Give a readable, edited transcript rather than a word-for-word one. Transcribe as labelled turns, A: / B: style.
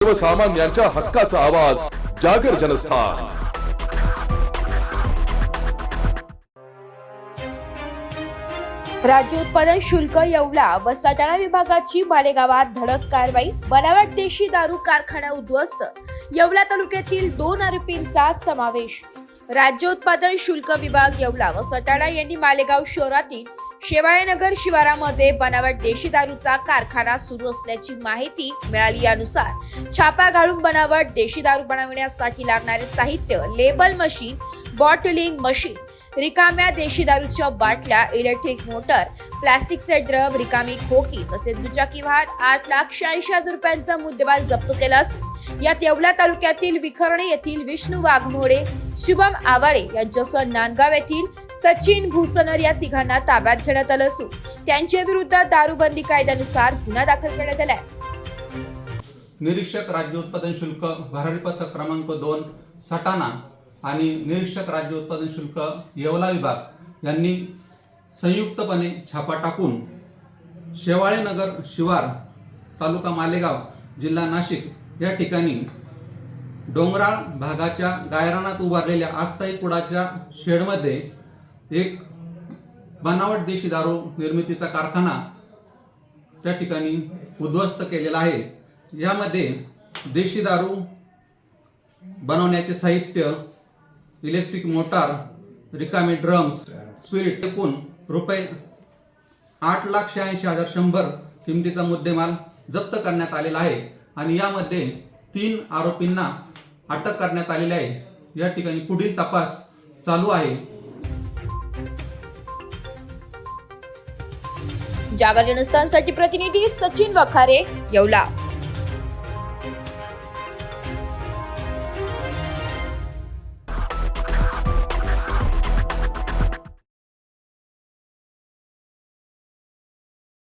A: सर्वसामान्यांच्या हक्काचा आवाज जागर जनस्थान।
B: राज्य उत्पादन शुल्क येवला व सटाणा विभागाची मालेगावात धडक कारवाई। बनावट देशी दारू कारखाना उद्ध्वस्त। येवला तालुक्यातील 2 आरोपींचा समावेश। राज्य उत्पादन शुल्क विभाग येवला व सटाणा यांनी मालेगाव शहरातील शेवाळेनगर शिवारामध्ये बनावट देशी दारूचा कारखाना सुरू असल्याची माहिती मिळाली। यानुसार छापा घालून बनावट देशी दारू बनवण्यासाठी लागणारे साहित्य, लेबल मशीन, बॉटलिंग मशीन, रिकाम्या देशी दारूच्या बाटल्या, इलेक्ट्रिक मोटर, प्लास्टिकचे ड्रम, रिकामी खोकी तसेच दुचाकी वाहन 8,86,000 रुपयांचा मुद्देमाल जप्त केला असून यात येवला तालुक्यातील विखर्णे येथील विष्णू वाघमोडे, शुभम आवाळे यांच्यासह नांदगाव येथील सचिन भूसनर या तिघांना ताब्यात घेण्यात आलं असून त्यांच्या विरुद्ध दारूबंदी कायद्यानुसार गुन्हा दाखल करण्यात आला आहे।
C: निरीक्षक राज्य उत्पादन शुल्क भरारी पथक क्रमांक 2 सटाणा आणि निरीक्षक राज्य उत्पादन शुल्क येवला विभाग यांनी संयुक्तपणे छापा टाकून शेवाळेनगर शिवार तालुका मालेगाव जिल्हा नाशिक या ठिकाणी डोंगराळ भागाच्या गायरानात उभारलेल्या अस्थायी कुडाच्या शेडमध्ये एक बनावट देशी दारू निर्मितीचा कारखाना त्या ठिकाणी उद्ध्वस्त केलेला आहे। यामध्ये देशी दारू बनवण्याचे साहित्य, इलेक्ट्रिक मोटार, रिकामे ड्रम्स, स्पिरिट एकूण रुपये 8,86,100 किमतीचा मुद्देमाल जप्त करण्यात आलेला आहे आणि यामध्ये 3 आरोपींना अटक करण्यात आलेली आहे। या ठिकाणी पुढील तपास चालू आहे।
B: जागर जनस्थानसाठी प्रतिनिधी सचिन वखारे, येवला।